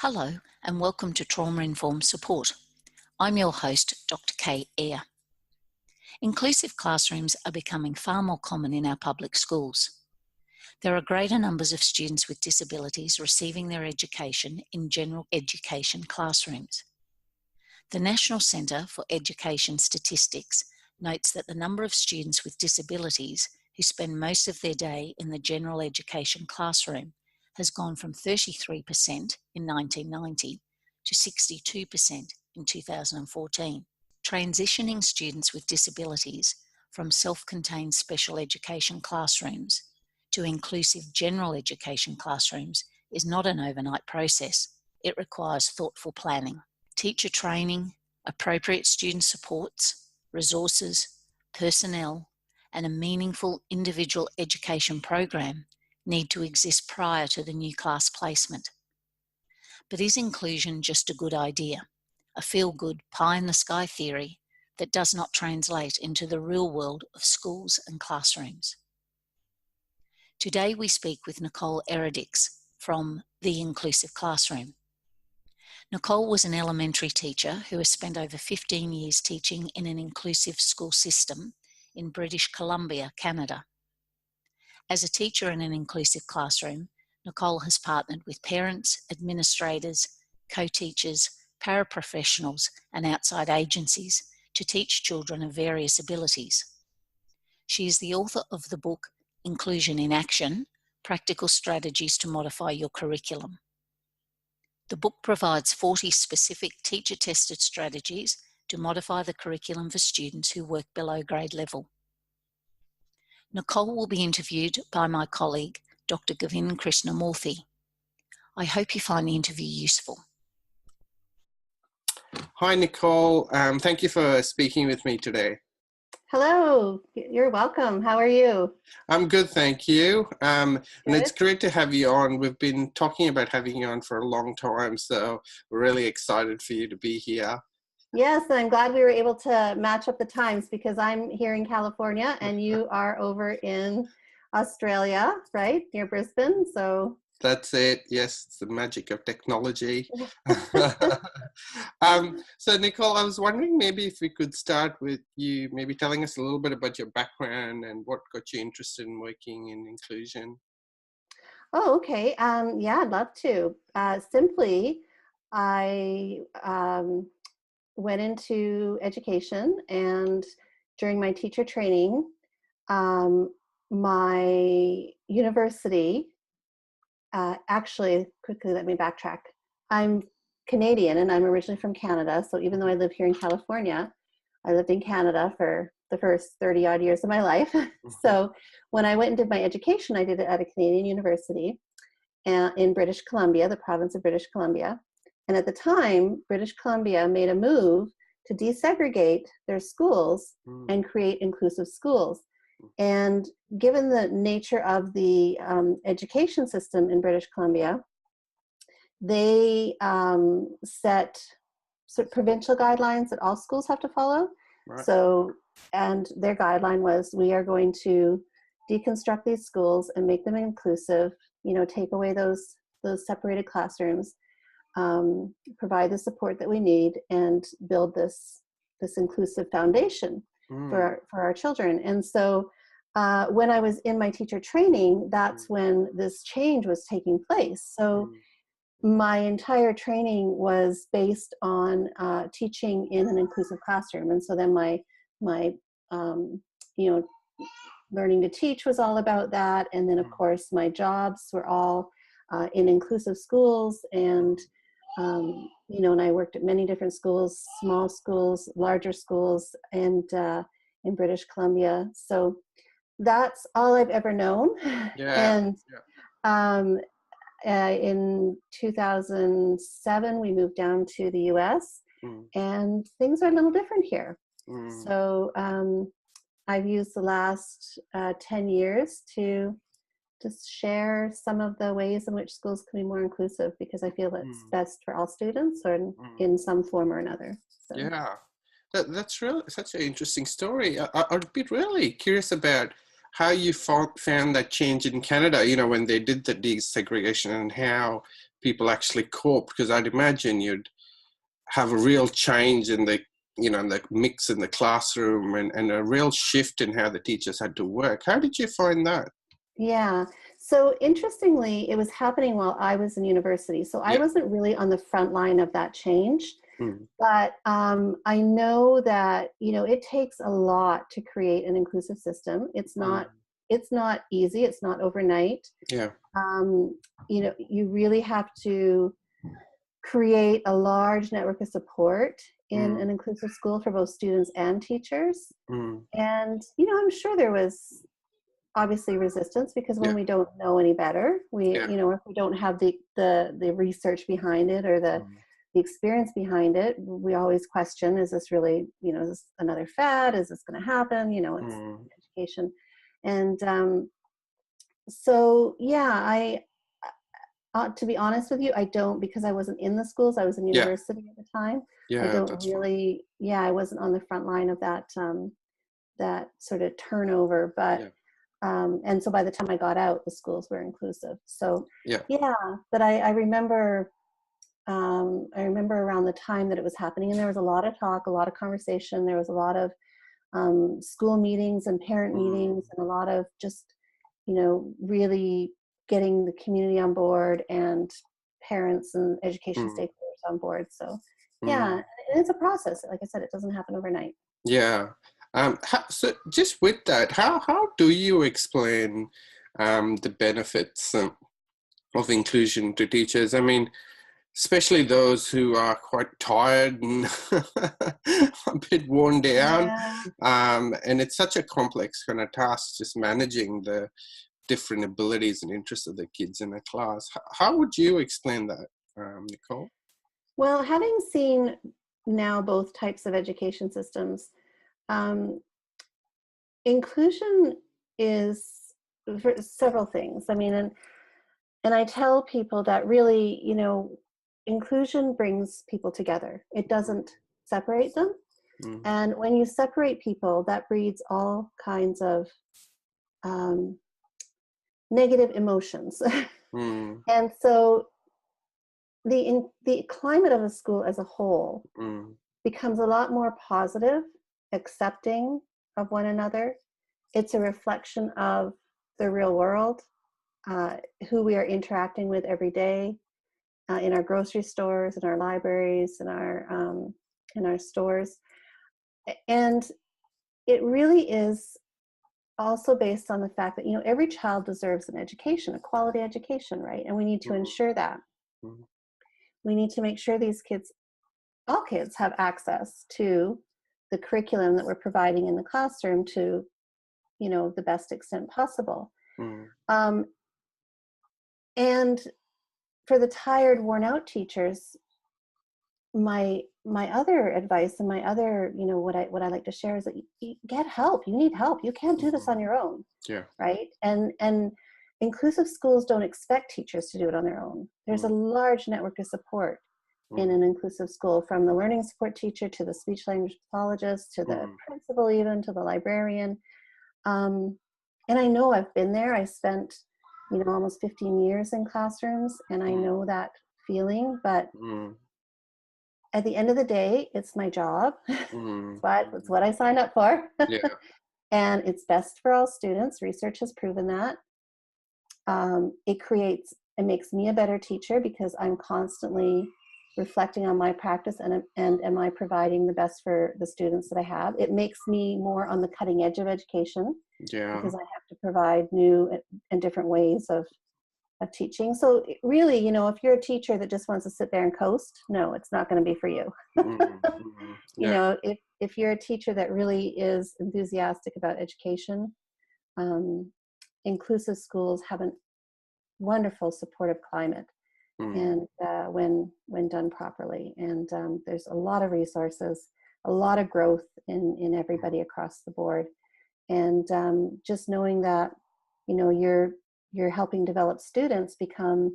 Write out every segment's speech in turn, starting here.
Hello and welcome to Trauma Informed Support. I'm your host, Dr. Kay Eyre. Inclusive classrooms are becoming far more common in our public schools. There are greater numbers of students with disabilities receiving their education in general education classrooms. The National Centre for Education Statistics notes that the number of students with disabilities who spend most of their day in the general education classroom has gone from 33% in 1990 to 62% in 2014. Transitioning students with disabilities from self-contained special education classrooms to inclusive general education classrooms is not an overnight process. It requires thoughtful planning. Teacher training, appropriate student supports, resources, personnel, and a meaningful individual education program need to exist prior to the new class placement. But is inclusion just a good idea, a feel-good, pie-in-the-sky theory that does not translate into the real world of schools and classrooms? Today we speak with Nicole Eredics from The Inclusive Classroom. Nicole was an elementary teacher who has spent over 15 years teaching in an inclusive school system in British Columbia, Canada. As a teacher in an inclusive classroom, Nicole has partnered with parents, administrators, co-teachers, paraprofessionals, and outside agencies to teach children of various abilities. She is the author of the book Inclusion in Action: Practical Strategies to Modify Your Curriculum. The book provides 40 specific teacher-tested strategies to modify the curriculum for students who work below grade level. Nicole will be interviewed by my colleague, Dr. Gavin Krishnamurthy. I hope you find the interview useful. Hi, Nicole. Thank you for speaking with me today. Hello, you're welcome. How are you? I'm good, thank you. And it's great to have you on. We've been talking about having you on for a long time, so we're really excited for you to be here. Yes, and I'm glad we were able to match up the times because I'm here in California and you are over in Australia, right? Near Brisbane, so. That's it. Yes, it's the magic of technology. So Nicole, I was wondering maybe if we could start with you maybe telling us a little bit about your background and what got you interested in working in inclusion. Oh, okay. Yeah, I'd love to. Simply, I went into education, and during my teacher training, my university, actually, quickly let me backtrack. I'm Canadian and I'm originally from Canada, so even though I live here in California, I lived in Canada for the first 30 odd years of my life. So when I went and did my education, I did it at a Canadian university in British Columbia, the province of British Columbia. And at the time, British Columbia made a move to desegregate their schools and create inclusive schools. And given the nature of the education system in British Columbia, they set provincial guidelines that all schools have to follow. Right. So, and their guideline was, we are going to deconstruct these schools and make them inclusive, you know, take away those separated classrooms, provide the support that we need, and build this inclusive foundation for our children. And so when I was in my teacher training, that's when this change was taking place. So my entire training was based on teaching in an inclusive classroom. And so then my you know, learning to teach was all about that. And then of course my jobs were all in inclusive schools, and you know, and I worked at many different schools, small schools, larger schools, and in British Columbia. So that's all I've ever known. Yeah. And in 2007, we moved down to the US, and things are a little different here. So I've used the last 10 years to just share some of the ways in which schools can be more inclusive, because I feel it's best for all students, or in some form or another. So. Yeah, that's really such an interesting story. I'd be really curious about how you found that change in Canada, when they did the desegregation, and how people actually coped, because I'd imagine you'd have a real change in the the mix in the classroom, and a real shift in how the teachers had to work. How did you find that? Yeah. So interestingly, it was happening while I was in university. So I wasn't really on the front line of that change. But I know that, it takes a lot to create an inclusive system. It's not easy. It's not overnight. Yeah. You really have to create a large network of support in an inclusive school for both students and teachers. And, I'm sure there was obviously resistance, because when we don't know any better, if we don't have the research behind it, or the experience behind it, we always question, is this really, is this another fad? Is this going to happen? It's education. And to be honest with you, I don't, because I wasn't in the schools, I was in university at the time. I don't really, I wasn't on the front line of that, that sort of turnover, but and so by the time I got out, the schools were inclusive. So but I remember around the time that it was happening, and there was a lot of talk, a lot of conversation. There was a lot of school meetings and parent meetings, and a lot of just, really getting the community on board, and parents and education stakeholders on board. So it's a process. Like I said, it doesn't happen overnight. Yeah. So just with that, how do you explain the benefits of inclusion to teachers? I mean, especially those who are quite tired and a bit worn down. And it's such a complex kind of task, just managing the different abilities and interests of the kids in a class. How would you explain that, Nicole? Well, having seen now both types of education systems, inclusion is for several things. I mean, and I tell people that really, inclusion brings people together. It doesn't separate them. And when you separate people, that breeds all kinds of negative emotions. And so the climate of a school as a whole becomes a lot more positive, accepting of one another. It's a reflection of the real world, who we are interacting with every day, in our grocery stores, in our libraries, in our stores. And it really is also based on the fact that, every child deserves an education, a quality education, right? And we need to ensure that. We need to make sure these kids, all kids, have access to the curriculum that we're providing in the classroom to, the best extent possible. And for the tired, worn out teachers, my other advice, and my other, what I like to share, is that you get help. You need help. You can't do this on your own. Right. And inclusive schools don't expect teachers to do it on their own. There's a large network of support in an inclusive school, from the learning support teacher to the speech language pathologist to the principal, even to the librarian. And I know I've been there. I spent, almost 15 years in classrooms, and I know that feeling. But at the end of the day, it's my job. It's what I signed up for. And it's best for all students. Research has proven that. It makes me a better teacher, because I'm constantly reflecting on my practice, and am I providing the best for the students that I have. It makes me more on the cutting edge of education, because I have to provide new and different ways of teaching. So really, if you're a teacher that just wants to sit there and coast, no, it's not going to be for you. If you're a teacher that really is enthusiastic about education, inclusive schools have a wonderful supportive climate, and when done properly. And there's a lot of resources, a lot of growth in everybody across the board. And just knowing that, you're helping develop students become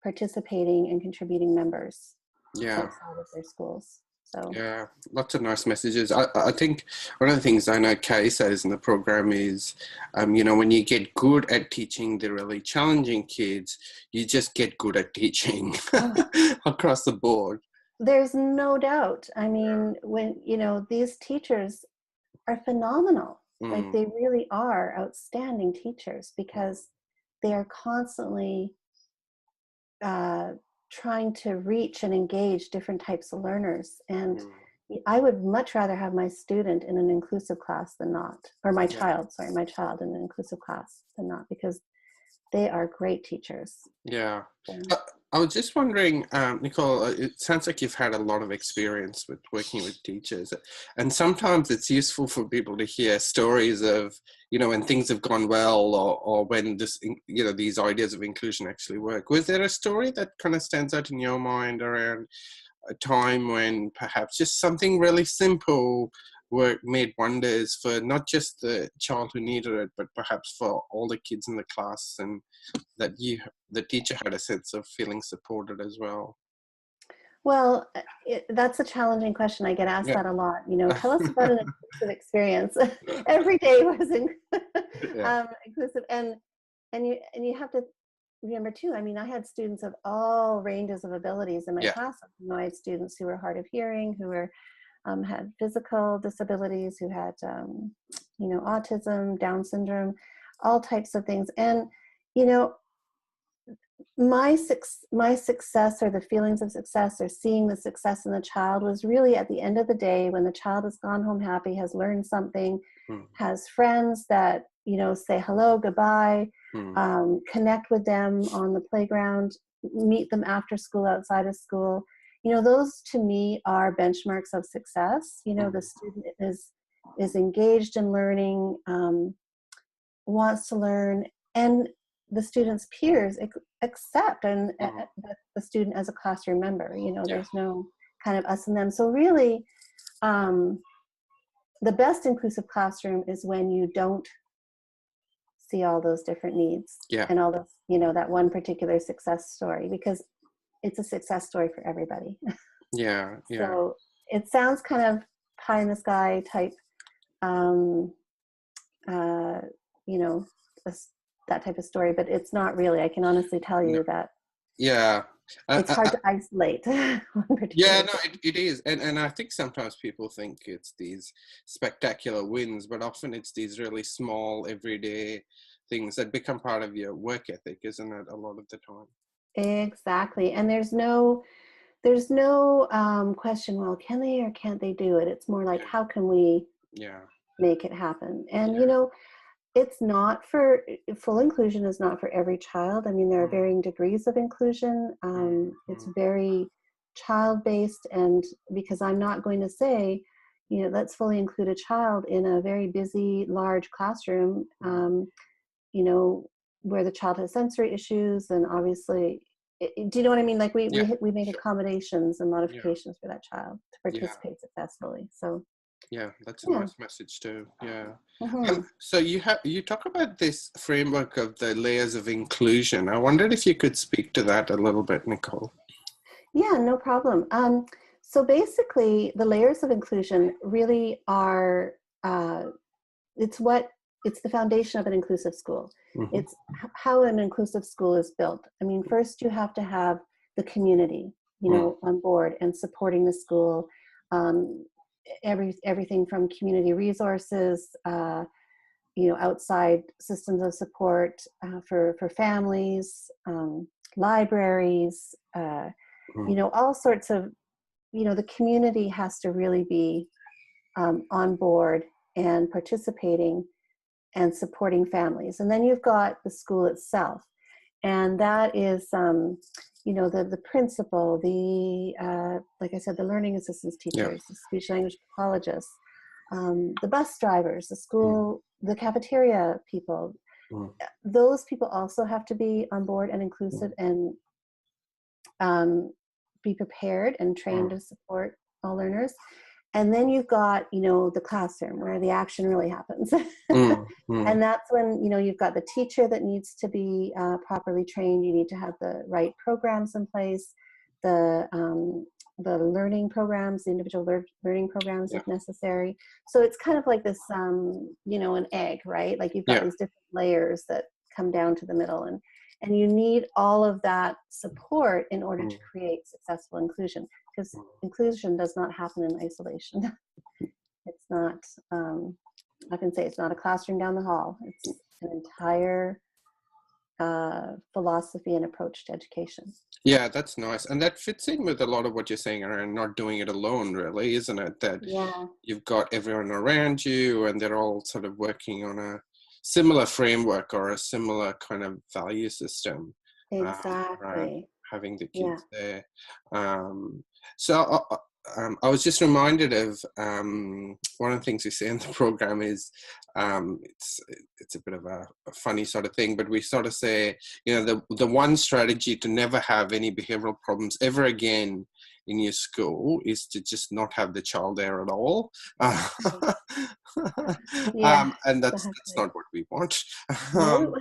participating and contributing members outside of their schools. So yeah, lots of nice messages. I think one of the things I know Kay says in the program is, you know, when you get good at teaching the really challenging kids, you just get good at teaching across the board. there's no doubt. I mean, when, you know, these teachers are phenomenal. Like, they really are outstanding teachers, because they are constantly trying to reach and engage different types of learners. And I would much rather have my student in an inclusive class than not, or my child in an inclusive class than not, because they are great teachers. Yeah. I was just wondering, Nicole, it sounds like you've had a lot of experience with working with teachers, and sometimes it's useful for people to hear stories of, you know, when things have gone well, or when this, you know, these ideas of inclusion actually work. Was there a story that kind of stands out in your mind around a time when perhaps just something really simple made wonders for not just the child who needed it, but perhaps for all the kids in the class, and that the teacher had a sense of feeling supported as well? Well, that's a challenging question. I get asked that a lot. You know, tell us about an inclusive experience. Every day was inclusive, and you have to remember too. I mean, I had students of all ranges of abilities in my class. You know, I had students who were hard of hearing, who were had physical disabilities, who had you know, autism, Down syndrome, all types of things. And you know, my success, or the feelings of success, or seeing the success in the child, was really at the end of the day, when the child has gone home happy, has learned something, has friends that, you know, say hello, goodbye, connect with them on the playground, meet them after school, outside of school. You know, those to me are benchmarks of success. You know, the student is engaged in learning, wants to learn, and the student's peers accept and the student as a classroom member. You know, there's no kind of us and them. So really, the best inclusive classroom is when you don't see all those different needs and all those, you know, that one particular success story, because it's a success story for everybody. So it sounds kind of pie in the sky type, you know, that type of story, but it's not really. I can honestly tell you that it's hard to isolate one particular it is, and I think sometimes people think it's these spectacular wins, but often it's these really small everyday things that become part of your work ethic, isn't it, a lot of the time? Exactly. And there's no question, well, can they or can't they do it? It's more like, how can we make it happen? And you know, it's not for full inclusion is not for every child. I mean, there are varying degrees of inclusion. It's very child-based, and because I'm not going to say, you know, let's fully include a child in a very busy, large classroom, you know, where the child has sensory issues, and obviously, do you know what I mean? Like we make accommodations and modifications for that child to participate successfully. So. Yeah, that's a nice message too. So you talk about this framework of the layers of inclusion. I wondered if you could speak to that a little bit, Nicole. Yeah, no problem. So basically, the layers of inclusion really are it's the foundation of an inclusive school. It's how an inclusive school is built. I mean, first you have to have the community, you know, on board and supporting the school. Everything from community resources, you know, outside systems of support for families, libraries, you know, all sorts of, you know, the community has to really be on board and participating and supporting families. And then you've got the school itself, and that is you know, the principal, like I said, the learning assistance teachers, the speech language pathologists, the bus drivers, the school, the cafeteria people. Those people also have to be on board and inclusive and be prepared and trained to support all learners. And then you've got, you know, the classroom where the action really happens. And that's when, you know, you've got the teacher that needs to be properly trained. You need to have the right programs in place, the the learning programs, the individual learning programs if necessary. So it's kind of like this, you know, an egg, right? Like you've got these different layers that come down to the middle, and you need all of that support in order to create successful inclusion, because inclusion does not happen in isolation. It's not, I can say it's not a classroom down the hall. It's an entire philosophy and approach to education. Yeah, that's nice. And that fits in with a lot of what you're saying around not doing it alone, really, isn't it? That you've got everyone around you and they're all sort of working on a similar framework or a similar kind of value system. Exactly. Having the kids there. So I was just reminded of one of the things we say in the program is it's a bit of a funny sort of thing, but we sort of say, you know, the one strategy to never have any behavioral problems ever again in your school is to just not have the child there at all. And that's not what we want. No.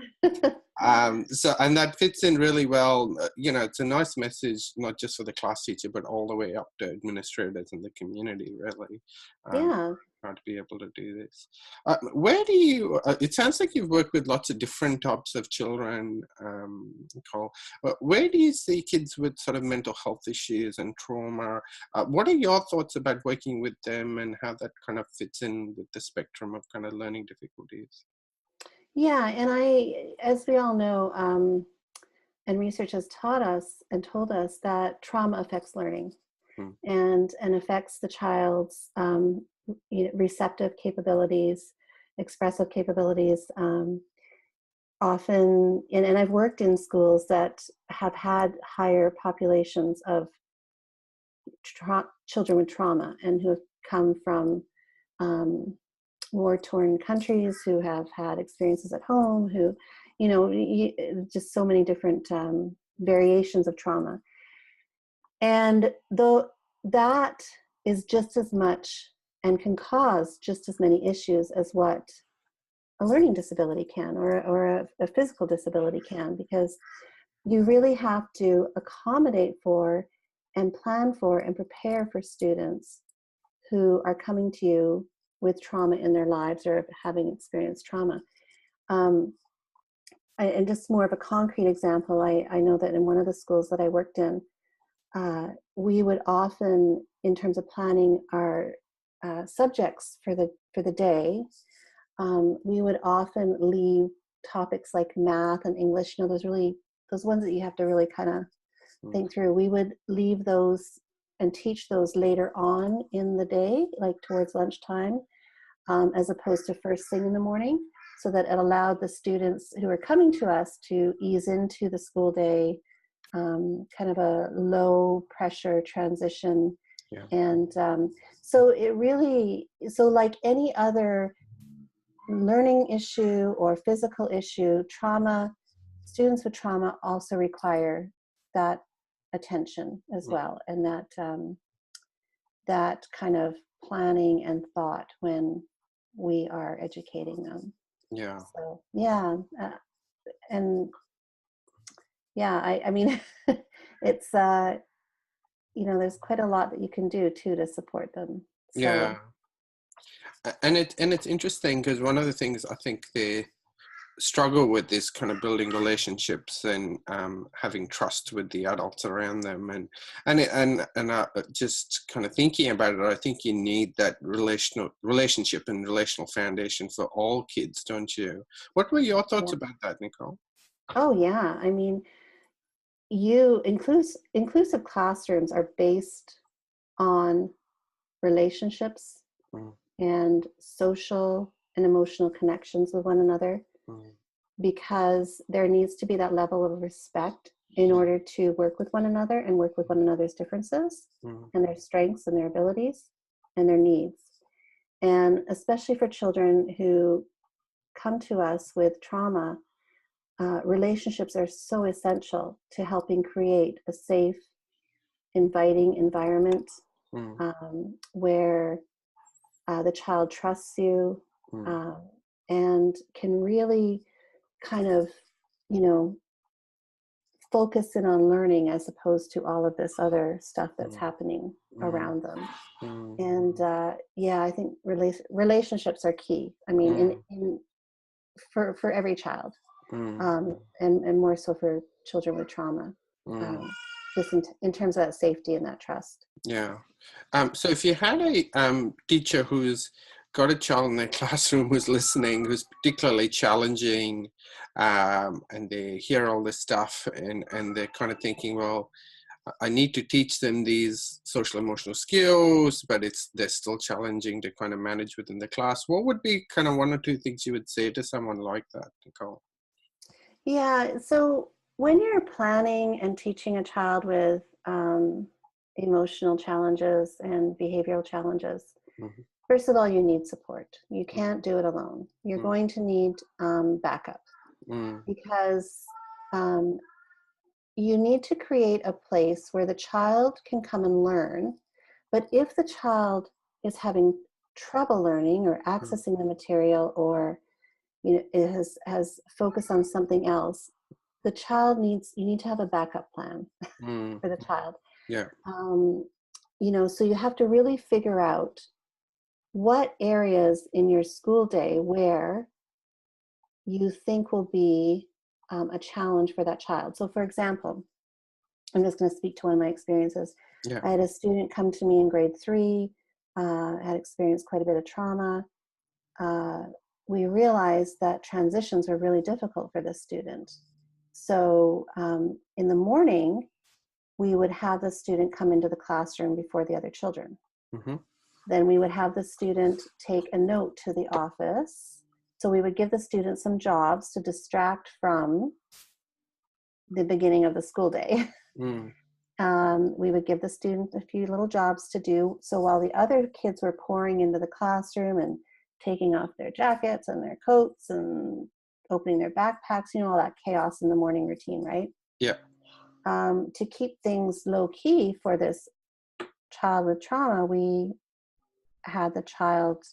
So, and that fits in really well. You know, it's a nice message, not just for the class teacher, but all the way up to administrators and the community, really. How to be able to do this. Where do you, it sounds like you've worked with lots of different types of children, Nicole. Where do you see kids with sort of mental health issues and trauma? What are your thoughts about working with them and how that kind of fits in with the spectrum of kind of learning difficulties? Yeah, and as we all know, and research has taught us and told us that trauma affects learning and affects the child's receptive capabilities, expressive capabilities. Often, and I've worked in schools that have had higher populations of children with trauma and who have come from war-torn countries, who have had experiences at home, who, you know, just so many different variations of trauma. And though that is just as much and can cause just as many issues as what a learning disability can, or a physical disability can, because you really have to accommodate for and plan for and prepare for students who are coming to you with trauma in their lives or having experienced trauma. And just more of a concrete example, I know that in one of the schools that I worked in, we would often, in terms of planning our subjects for the day, we would often leave topics like math and English, you know, those ones that you have to really kind of think through. We would leave those and teach those later on in the day, like towards lunchtime, as opposed to first thing in the morning, so that it allowed the students who are coming to us to ease into the school day, kind of a low pressure transition. And so it really, so like any other learning issue or physical issue, trauma, students with trauma also require that attention as well, and that kind of planning and thought when we are educating them. So I mean, it's you know, there's quite a lot that you can do too to support them. So. And it's interesting because one of the things I think they struggle with is kind of building relationships and having trust with the adults around them, and just kind of thinking about it, I think you need that relationship and relational foundation for all kids, don't you? What were your thoughts about that, Nicole? Oh yeah, I mean, inclusive classrooms are based on relationships and social and emotional connections with one another, because there needs to be that level of respect in order to work with one another and work with one another's differences and their strengths and their abilities and their needs. And especially for children who come to us with trauma, relationships are so essential to helping create a safe, inviting environment where the child trusts you and can really kind of, you know, focus in on learning as opposed to all of this other stuff that's happening around them. And yeah, I think relationships are key. I mean, for every child, and more so for children with trauma, just in terms of that safety and that trust. Yeah. So if you had a teacher who's got a child in their classroom who's listening, who's particularly challenging, and they hear all this stuff and they're kind of thinking, well, I need to teach them these social emotional skills, but they're still challenging to kind of manage within the class. What would be kind of one or two things you would say to someone like that, Nicole? Yeah, so when you're planning and teaching a child with emotional challenges and behavioral challenges, first of all, you need support. You can't do it alone. You're going to need backup, because you need to create a place where the child can come and learn. But if the child is having trouble learning or accessing the material, or has focused on something else, you need to have a backup plan for the child. Yeah. So you have to really figure out what areas in your school day where you think will be a challenge for that child. So for example, I'm just going to speak to one of my experiences. Yeah. I had a student come to me in grade 3, had experienced quite a bit of trauma. We realized that transitions were really difficult for this student. So in the morning, we would have the student come into the classroom before the other children. Then we would have the student take a note to the office. So we would give the student some jobs to distract from the beginning of the school day. We would give the student a few little jobs to do. So while the other kids were pouring into the classroom and taking off their jackets and their coats and opening their backpacks, all that chaos in the morning routine, right? Yeah. To keep things low key for this child with trauma, we had the child,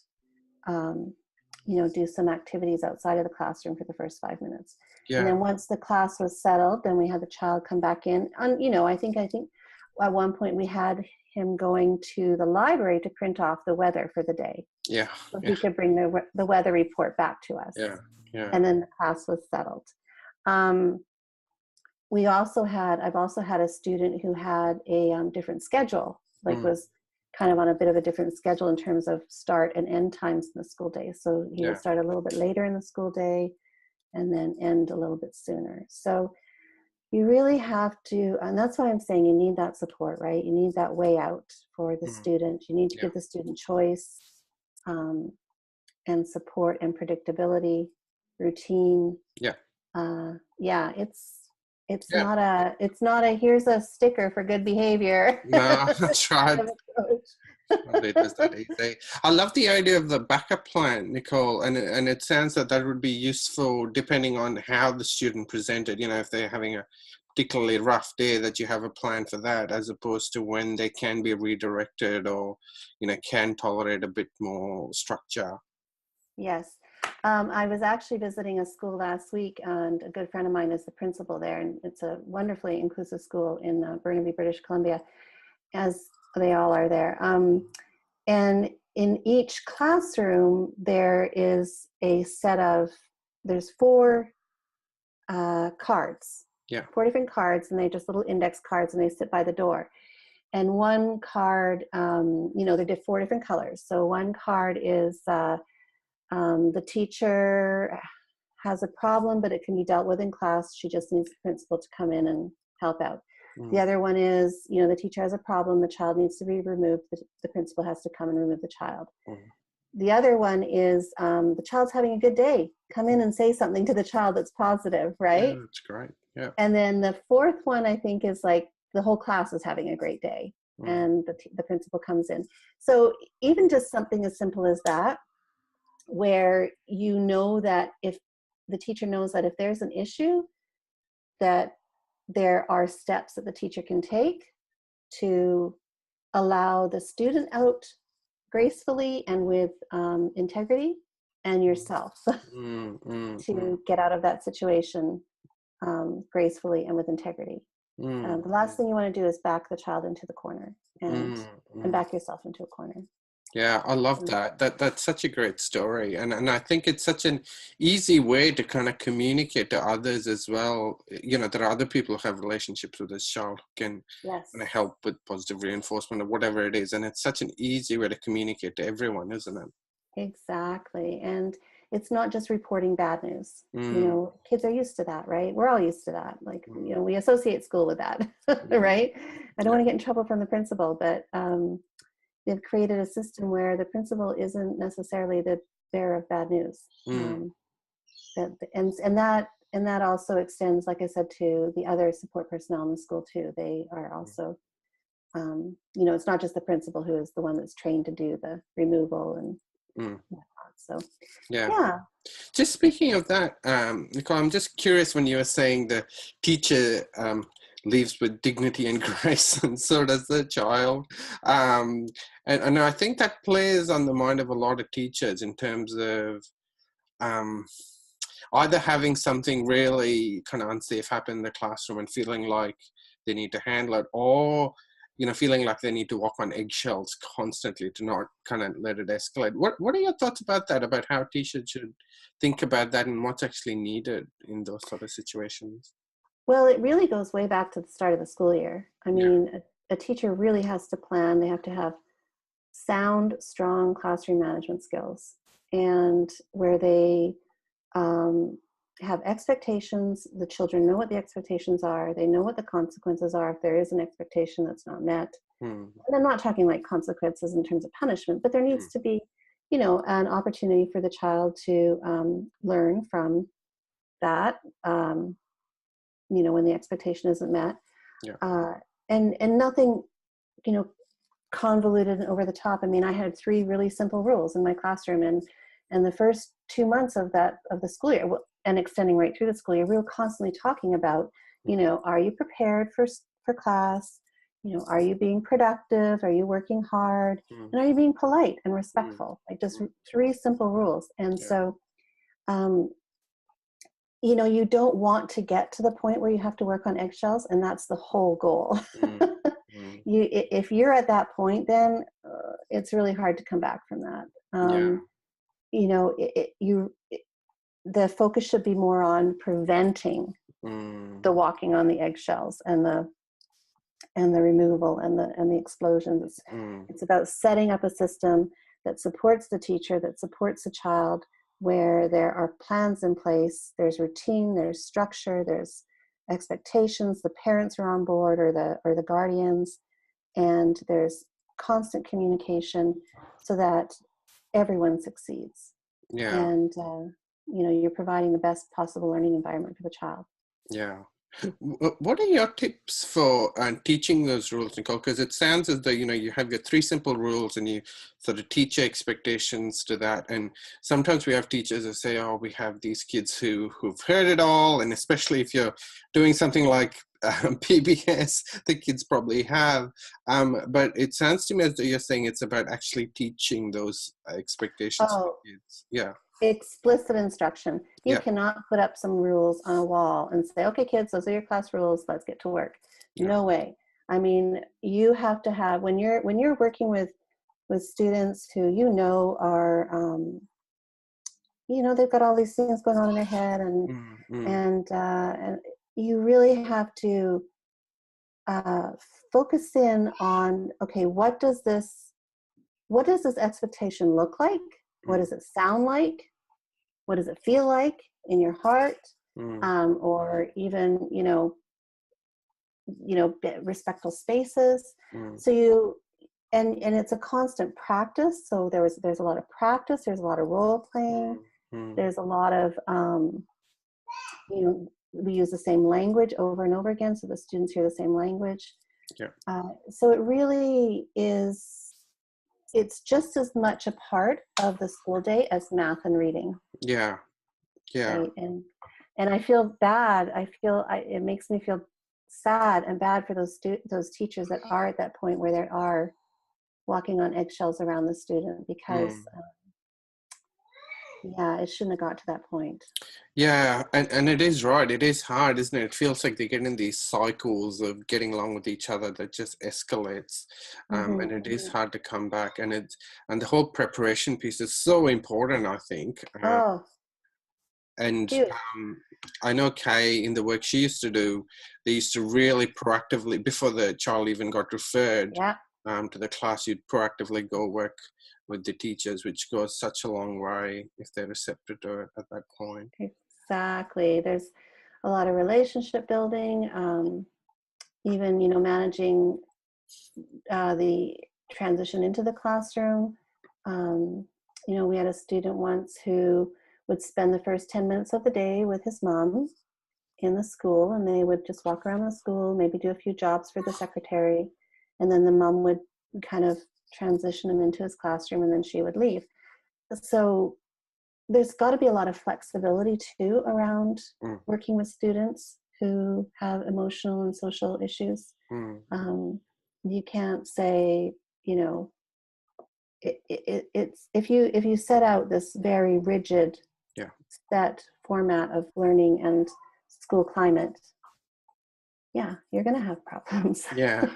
do some activities outside of the classroom for the first 5 minutes. Yeah. And then once the class was settled, then we had the child come back in. I think at one point we had him going to the library to print off the weather for the day. Yeah. So he could bring the weather report back to us. Yeah. Yeah. And then the class was settled. I've also had a student who had a different schedule, was kind of on a bit of a different schedule in terms of start and end times in the school day. So he would start a little bit later in the school day and then end a little bit sooner. So you really have to, and that's why I'm saying you need that support, right? You need that way out for the student. You need to give the student choice, and support and predictability, routine. It's not a here's a sticker for good behavior. No, that's right. It is that easy. I love the idea of the backup plan, Nicole, and it sounds that would be useful depending on how the student presented. If they're having a particularly rough day, that you have a plan for that, as opposed to when they can be redirected or can tolerate a bit more structure. Yes. I was actually visiting a school last week, and a good friend of mine is the principal there, and it's a wonderfully inclusive school in Burnaby, British Columbia, as they all are there. And in each classroom, there is a set of, there's 4 cards. Yeah. 4 different cards, and they're just little index cards, and they sit by the door. And one card, they're 4 different colors. So one card is the teacher has a problem, but it can be dealt with in class. She just needs the principal to come in and help out. The other one is, the teacher has a problem, the child needs to be removed, the principal has to come and remove the child. The other one is the child's having a good day. Come in and say something to the child that's positive, right? Yeah, that's great. Yeah. And then the 4th one, I think, is like the whole class is having a great day, and the principal comes in. So even just something as simple as that, where that if the teacher knows that if there's an issue, that there are steps that the teacher can take to allow the student out gracefully and with integrity, and yourself to get out of that situation gracefully and with integrity. The last thing you want to do is back the child into the corner and back yourself into a corner. Yeah, I love that. That's such a great story. And I think it's such an easy way to kind of communicate to others as well. You know, there are other people who have relationships with this child who can kind of help with positive reinforcement or whatever it is. And it's such an easy way to communicate to everyone, isn't it? Exactly. And it's not just reporting bad news. You know, kids are used to that, right? We're all used to that. Like, you know, we associate school with that, right? I don't want to get in trouble from the principal, but they've created a system where the principal isn't necessarily the bearer of bad news. And that also extends, like I said, to the other support personnel in the school too. They are also, you know, it's not just the principal who is the one that's trained to do the removal and whatnot. So yeah. Just speaking of that, Nicole, I'm just curious when you were saying the teacher leaves with dignity and grace, and so does the child. And I think that plays on the mind of a lot of teachers in terms of either having something really kind of unsafe happen in the classroom and feeling like they need to handle it, or you know, feeling like they need to walk on eggshells constantly to not kind of let it escalate. What are your thoughts about that, about how teachers should think about that and what's actually needed in those sort of situations? Well, it really goes way back to the start of the school year. I mean, a teacher really has to plan. They have to have sound, strong classroom management skills, and where they have expectations. The children know what the expectations are. They know what the consequences are if there is an expectation that's not met. And I'm not talking like consequences in terms of punishment, but there needs to be, you know, an opportunity for the child to learn from that, you know, when the expectation isn't met. And nothing, you know, convoluted and over the top. I mean, I had 3 really simple rules in my classroom, and the first 2 months of the school year, and extending right through the school year, we were constantly talking about, you know, are you prepared for class? You know, are you being productive? Are you working hard? And are you being polite and respectful? Like just 3 simple rules. And so, you know, you don't want to get to the point where you have to work on eggshells, and that's the whole goal. If you're at that point, then it's really hard to come back from that. You know, the focus should be more on preventing the walking on the eggshells and the removal and the explosions. It's about setting up a system that supports the teacher, that supports the child, where there are plans in place, there's routine, there's structure, there's expectations, the parents are on board, or the guardians, and there's constant communication so that everyone succeeds. And you know, you're providing the best possible learning environment for the child. What are your tips for teaching those rules, Nicole? Because it sounds as though, you know, you have your 3 simple rules and you sort of teach your expectations to that. And sometimes we have teachers that say, oh, we have these kids who've heard it all. And especially if you're doing something like PBS, the kids probably have. But it sounds to me as though you're saying it's about actually teaching those expectations to kids. Explicit instruction. You cannot put up some rules on a wall and say, okay, kids, those are your class rules, let's get to work. No way. I mean, you have to have, when you're working with students who you know are, you know, they've got all these things going on in their head, and you really have to focus in on, okay, what does this expectation look like? What does it sound like? What does it feel like in your heart? Or even, you know, respectful spaces. So and it's a constant practice. So there's a lot of practice. There's a lot of role playing. There's a lot of, you know, we use the same language over and over again, so the students hear the same language. So it really is. It's just as much a part of the school day as math and reading. Right? And I feel bad. It makes me feel sad and bad for those teachers that are at that point where they are walking on eggshells around the student, because Yeah, it shouldn't have got to that point. Yeah, and it is right. It is hard, isn't it? It feels like they get in these cycles of getting along with each other that just escalates, and it is hard to come back. And the whole preparation piece is so important, I think. Oh, And huge. I know Kay, in the work she used to do, they used to really proactively, before the child even got referred Yeah. to the class, you'd proactively go work with the teachers, which goes such a long way if they're receptive to it at that point. Exactly. There's a lot of relationship building, even, managing the transition into the classroom. We had a student once who would spend the first 10 minutes of the day with his mom in the school, and they would just walk around the school, maybe do a few jobs for the secretary, and then the mom would kind of transition him into his classroom, and then she would leave. So there's got to be a lot of flexibility too around working with students who have emotional and social issues. You can't say, it's if you set out this very rigid set format of learning and school climate, you're going to have problems. Yeah.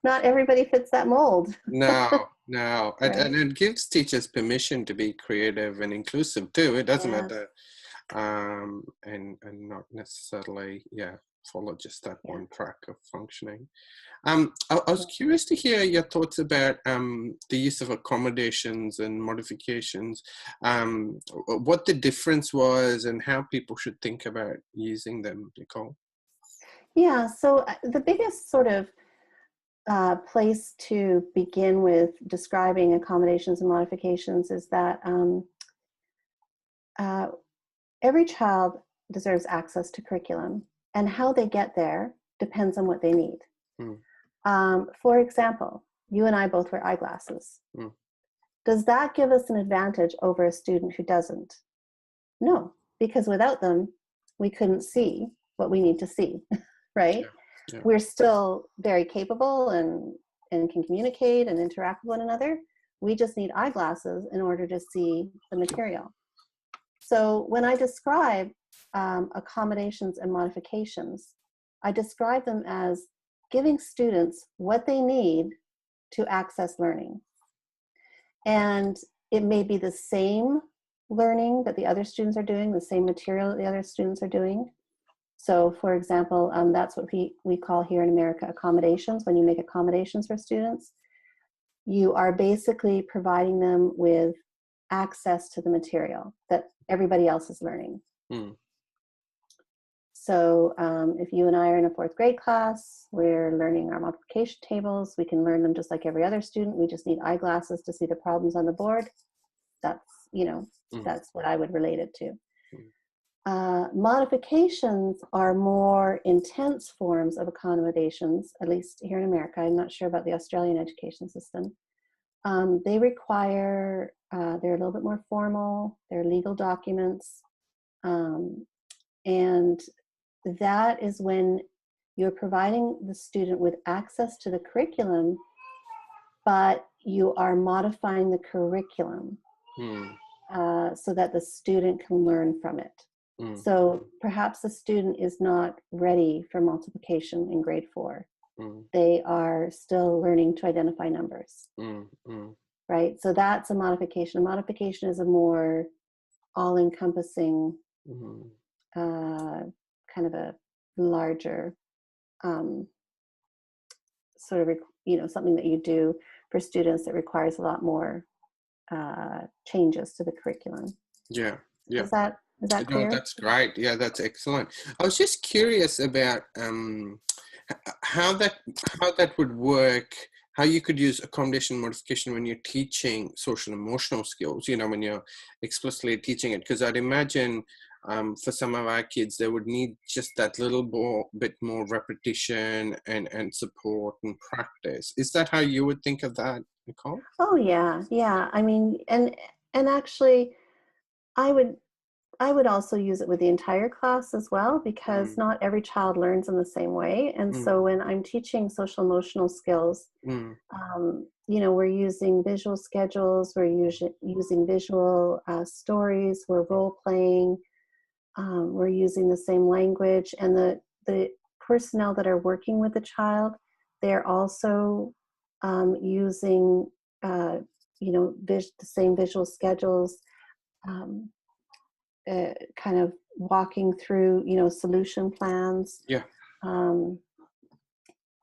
Not everybody fits that mold. No. Right. And it gives teachers permission to be creative and inclusive too. It doesn't matter, and not necessarily, follow just that one track of functioning. I was curious to hear your thoughts about the use of accommodations and modifications, what the difference was and how people should think about using them, Nicole. Yeah, so the biggest sort of place to begin with describing accommodations and modifications is that every child deserves access to curriculum, and how they get there depends on what they need. For example, you and I both wear eyeglasses. Does that give us an advantage over a student who doesn't? No, because without them, we couldn't see what we need to see, right? Yeah. We're still very capable and can communicate and interact with one another. We just need eyeglasses in order to see the material. So when I describe accommodations and modifications, I describe them as giving students what they need to access learning. And it may be the same learning that the other students are doing, the same material that the other students are doing. So for example, that's what we call here in America accommodations. When you make accommodations for students, you are basically providing them with access to the material that everybody else is learning. So if you and I are in a 4th grade class, we're learning our multiplication tables. We can learn them just like every other student. We just need eyeglasses to see the problems on the board. That's, that's what I would relate it to. Modifications are more intense forms of accommodations, at least here in America. I'm not sure about the Australian education system. They require, they're a little bit more formal, they're legal documents, and that is when you're providing the student with access to the curriculum, but you are modifying the curriculum so that the student can learn from it. So perhaps the student is not ready for multiplication in grade 4. They are still learning to identify numbers, right? So that's a modification. A modification is a more all-encompassing kind of a larger sort of, something that you do for students that requires a lot more changes to the curriculum. Yeah. Is that clear? No, that's great. Yeah, that's excellent. I was just curious about how that would work, how you could use accommodation modification when you're teaching social emotional skills, when you're explicitly teaching it, because I'd imagine for some of our kids, they would need just that little bit more repetition and support and practice. Is that how you would think of that, Nicole? Oh yeah. I mean, and actually, I would also use it with the entire class as well, because not every child learns in the same way. And so when I'm teaching social emotional skills, we're using visual schedules, we're using visual stories, we're role playing, we're using the same language, and the personnel that are working with the child, they're also using the same visual schedules, kind of walking through solution plans. Yeah.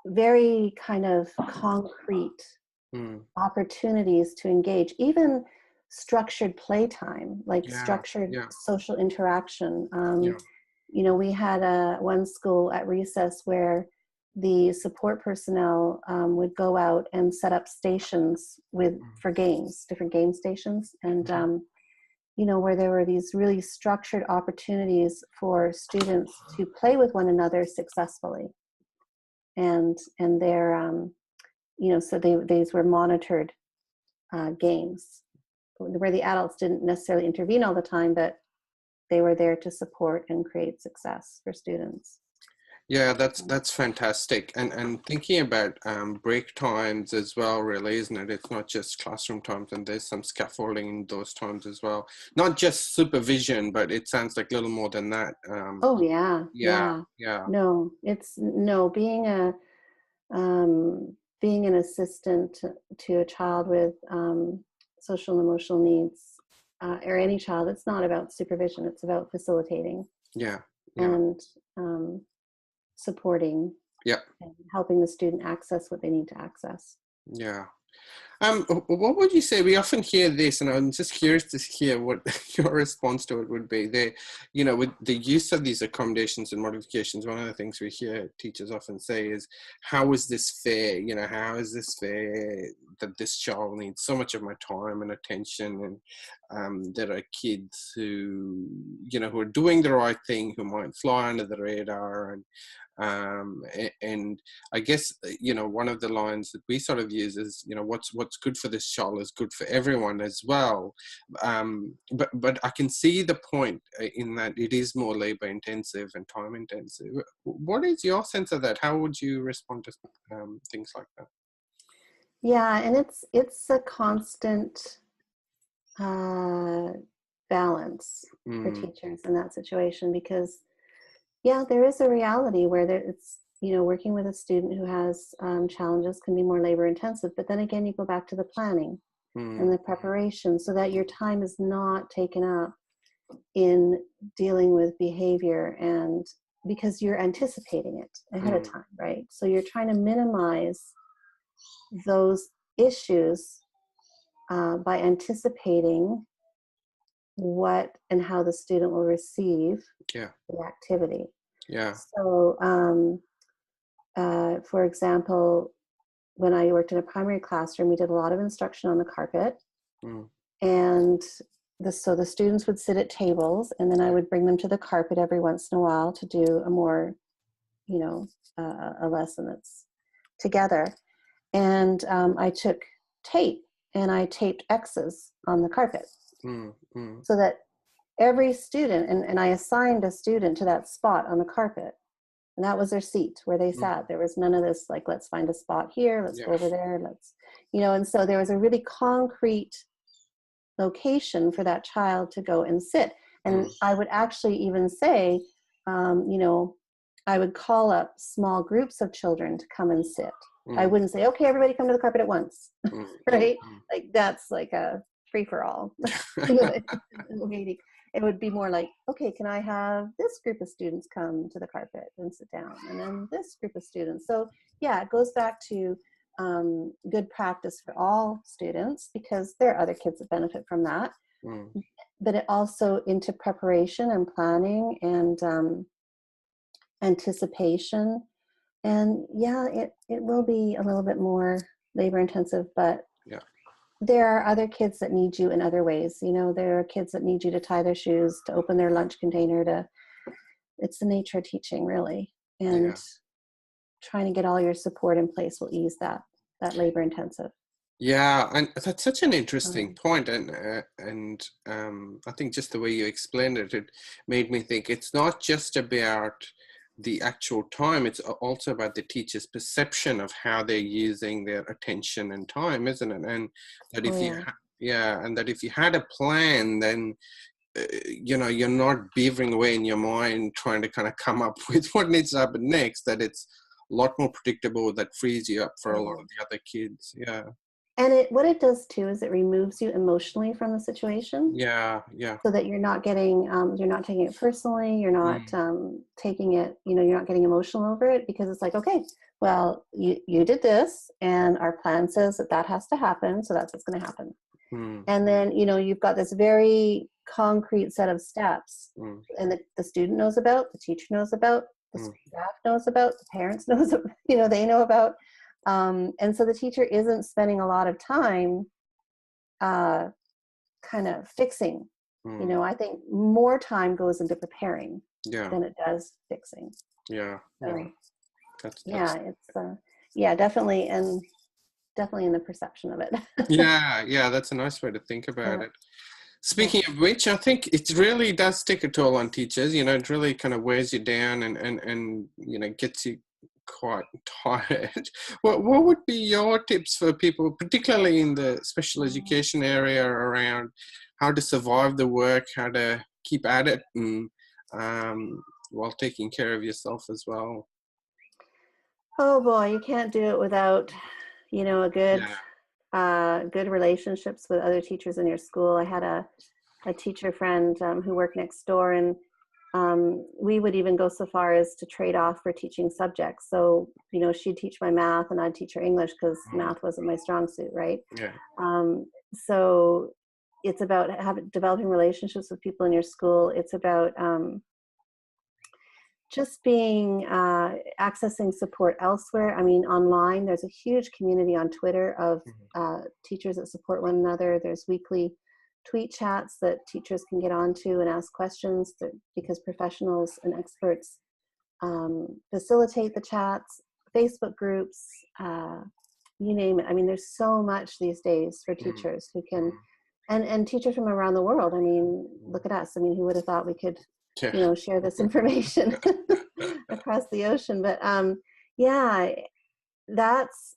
Very kind of concrete opportunities to engage, even structured playtime, like structured social interaction. We had one school at recess where the support personnel would go out and set up stations for games, different game stations, and where there were these really structured opportunities for students to play with one another successfully. And they're, so these were monitored games where the adults didn't necessarily intervene all the time, but they were there to support and create success for students. Yeah, that's fantastic. And thinking about break times as well, really, isn't it? It's not just classroom times, and there's some scaffolding in those times as well. Not just supervision, but it sounds like a little more than that. Yeah. No, being an assistant to a child with social and emotional needs, or any child, it's not about supervision, it's about facilitating. And supporting and helping the student access what they need to access. What would you say? We often hear this, and I'm just curious to hear what your response to it would be. With the use of these accommodations and modifications, one of the things we hear teachers often say is, how is this fair? How is this fair that this child needs so much of my time and attention, and there are kids who are doing the right thing, who might fly under the radar, and I guess one of the lines that we sort of use is what's good for this child is good for everyone as well, but I can see the point in that it is more labor intensive and time intensive. What is your sense of that? How would you respond to things like that? And it's a constant balance for teachers in that situation, because there is a reality where it's working with a student who has challenges can be more labor intensive, but then again you go back to the planning and the preparation so that your time is not taken up in dealing with behavior, and because you're anticipating it ahead of time, right? So you're trying to minimize those issues by anticipating what and how the student will receive the activity. So, for example, when I worked in a primary classroom, we did a lot of instruction on the carpet, and so the students would sit at tables, and then I would bring them to the carpet every once in a while to do a more, a lesson that's together. And I took tape and I taped X's on the carpet. So that every student, and I assigned a student to that spot on the carpet, and that was their seat where they sat. There was none of this like, let's find a spot here, let's go over there, and so there was a really concrete location for that child to go and sit. And I would actually even say, I would call up small groups of children to come and sit. I wouldn't say, okay, everybody come to the carpet at once, right? Like that's like a free-for-all. It would be more like, okay, can I have this group of students come to the carpet and sit down, and then this group of students. So it goes back to good practice for all students, because there are other kids that benefit from that. But it also into preparation and planning and anticipation. And it will be a little bit more labor intensive, but there are other kids that need you in other ways. There are kids that need you to tie their shoes, to open their lunch container, it's the nature of teaching, really. And trying to get all your support in place will ease that labor intensive. And that's such an interesting point. And I think just the way you explained it, it made me think it's not just about the actual time. It's also about the teacher's perception of how they're using their attention and time, isn't it? And that if and that if you had a plan, then you're not beavering away in your mind trying to kind of come up with what needs to happen next. That it's a lot more predictable. That frees you up for a lot of the other kids. Yeah. And what it does too is it removes you emotionally from the situation. Yeah. So that you're not getting, you're not taking it personally. You're not taking it, you're not getting emotional over it, because it's like, okay, well, you did this, and our plan says that has to happen. So that's what's going to happen. And then, you've got this very concrete set of steps, and the student knows about, the teacher knows about, the staff knows about, the parents knows, they know about. And so the teacher isn't spending a lot of time kind of fixing. I think more time goes into preparing than it does fixing. Yeah. So, that's it's definitely, and definitely in the perception of it. That's a nice way to think about it. Speaking of which, I think it really does take a toll on teachers. It really kind of wears you down and gets you quite tired. What would be your tips for people, particularly in the special education area, around how to survive the work, how to keep at it, and while taking care of yourself as well? Oh boy, you can't do it without, a good relationships with other teachers in your school. I had a teacher friend who worked next door, and we would even go so far as to trade off for teaching subjects. So, she'd teach my math and I'd teach her English, because math wasn't my strong suit, right? Yeah. So it's about developing relationships with people in your school. It's about just being accessing support elsewhere. I mean, online, there's a huge community on Twitter of teachers that support one another. There's weekly tweet chats that teachers can get onto and ask questions, because professionals and experts facilitate the chats. Facebook groups, you name it. I mean, there's so much these days for teachers who can, and teachers from around the world. I mean, look at us. I mean, who would have thought we could share this information across the ocean? But that's,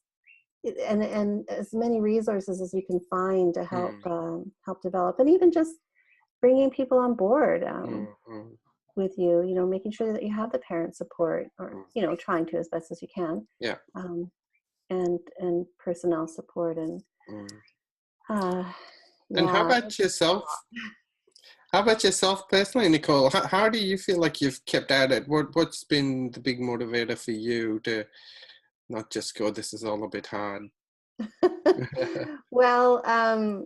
and as many resources as you can find to help help develop, and even just bringing people on board with you, making sure that you have the parent support, or trying to as best as you can, and personnel support, and and how about yourself? How about yourself personally, Nicole? How do you feel like you've kept at it? What's been the big motivator for you to not just go, this is all a bit hard? Well, I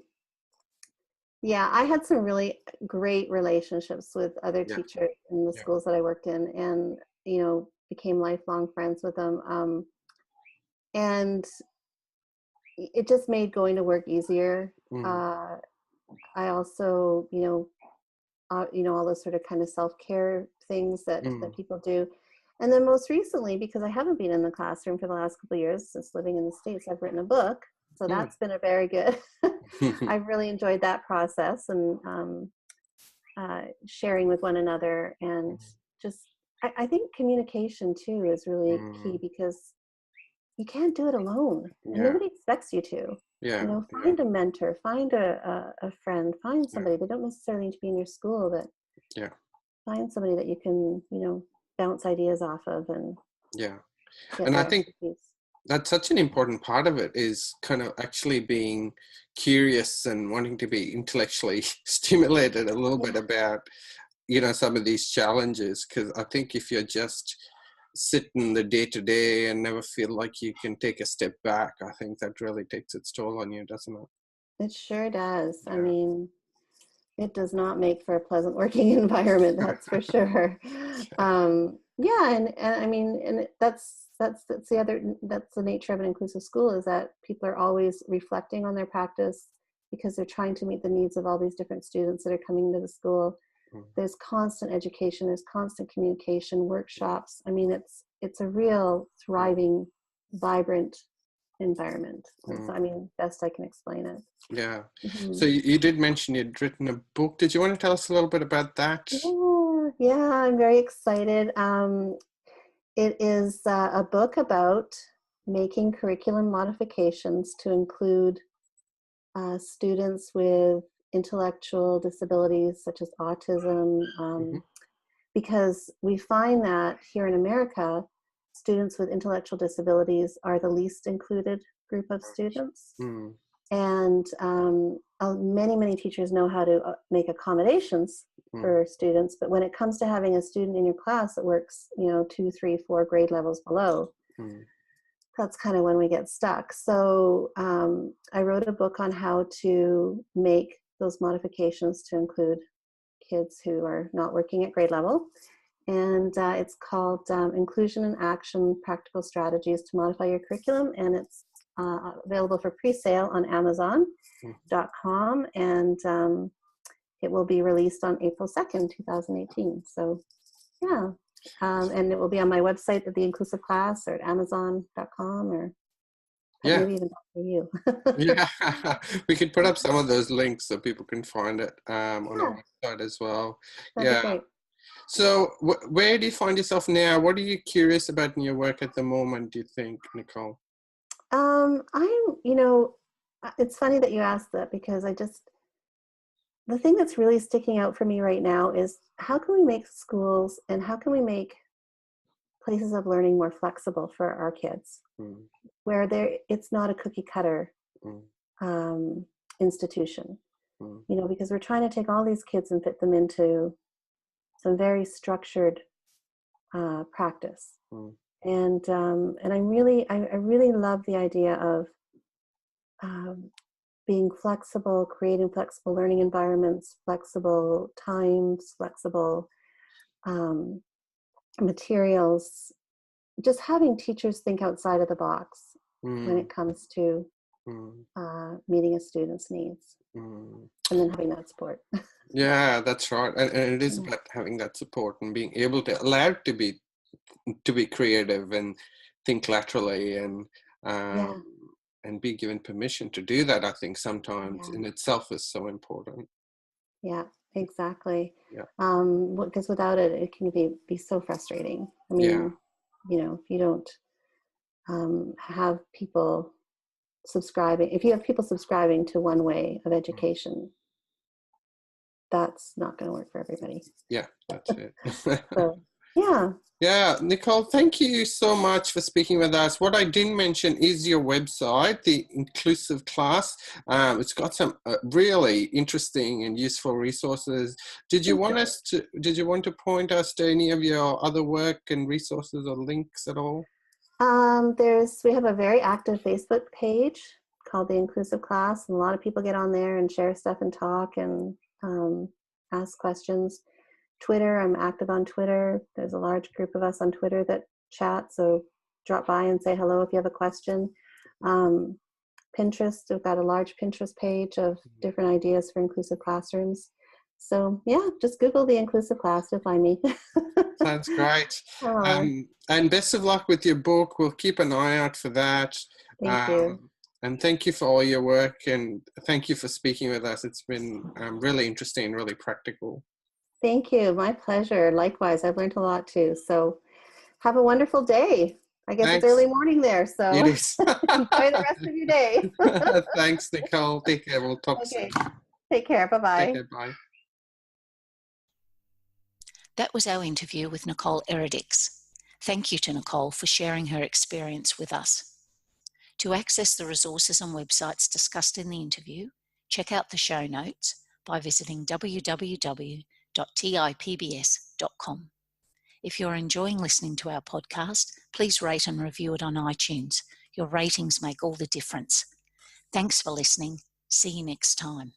had some really great relationships with other teachers in the schools that I worked in, and became lifelong friends with them. And it just made going to work easier. I also, all those sort of kind of self-care things that people do. And then most recently, because I haven't been in the classroom for the last couple of years since living in the States, I've written a book. So that's been a very good, I've really enjoyed that process, and sharing with one another. And just, I think communication too is really key, because you can't do it alone. And nobody expects you to. Find a mentor, find a friend, find somebody. They don't necessarily need to be in your school, but find somebody that you can, bounce ideas off of, and and I think that's such an important part of it, is kind of actually being curious and wanting to be intellectually stimulated a little bit about, some of these challenges. Because I think if you're just sitting the day to day and never feel like you can take a step back, I think that really takes its toll on you, doesn't it? It sure does. I mean, it does not make for a pleasant working environment, that's for sure. And I mean, and that's the nature of an inclusive school, is that people are always reflecting on their practice, because they're trying to meet the needs of all these different students that are coming to the school. There's constant education, there's constant communication, workshops. I mean, it's a real thriving, vibrant environment. So, I mean, best I can explain it. So you did mention you'd written a book. Did you want to tell us a little bit about that? Yeah, I'm very excited. It is a book about making curriculum modifications to include students with intellectual disabilities such as autism, because we find that here in America, students with intellectual disabilities are the least included group of students. And many teachers know how to make accommodations for students, but when it comes to having a student in your class that works, 2, 3, 4 grade levels below, that's kind of when we get stuck. So I wrote a book on how to make those modifications to include kids who are not working at grade level. And it's called Inclusion in Action, Practical Strategies to Modify Your Curriculum. And it's available for pre-sale on Amazon.com. And it will be released on April 2nd, 2018. So, yeah. And it will be on my website at The Inclusive Class or at Amazon.com or maybe even for you. Yeah, we could put up some of those links so people can find it on our website as well. That'd be great. So where do you find yourself now? What are you curious about in your work at the moment, do you think, Nicole? It's funny that you asked that, because the thing that's really sticking out for me right now is how can we make schools and how can we make places of learning more flexible for our kids, where it's not a cookie cutter institution, because we're trying to take all these kids and fit them into some very structured practice. And I really love the idea of being flexible, creating flexible learning environments, flexible times, flexible materials, just having teachers think outside of the box when it comes to meeting a student's needs, and then having that support. Yeah, that's right. And it is about having that support and being able to allowed to be creative and think laterally and be given permission to do that. I think sometimes in itself is so important. Yeah, exactly. Because without it, it can be so frustrating. I mean, if you don't have people subscribing, if you have people subscribing to one way of education, that's not going to work for everybody. Yeah, that's it. So, Yeah, Nicole, thank you so much for speaking with us. What I didn't mention is your website, The Inclusive Class. It's got some really interesting and useful resources. Did you want to point us to any of your other work and resources or links at all? We have a very active Facebook page called The Inclusive Class, and a lot of people get on there and share stuff and talk and ask questions. Twitter, I'm active on Twitter. There's a large group of us on Twitter that chat, so drop by and say hello if you have a question. Pinterest, we've got a large Pinterest page of different ideas for inclusive classrooms. So just Google The Inclusive Class to find me. Sounds great. And best of luck with your book. We'll keep an eye out for that. Thank you. And thank you for all your work, and thank you for speaking with us. It's been really interesting and really practical. Thank you. My pleasure. Likewise, I've learned a lot too. So have a wonderful day. I guess It's early morning there, so it is. Enjoy the rest of your day. Thanks, Nicole. Take care. We'll talk soon. Take care. Bye-bye. Take care. Bye. That was our interview with Nicole Eredics. Thank you to Nicole for sharing her experience with us. To access the resources and websites discussed in the interview, check out the show notes by visiting www.tipbs.com. If you're enjoying listening to our podcast, please rate and review it on iTunes. Your ratings make all the difference. Thanks for listening. See you next time.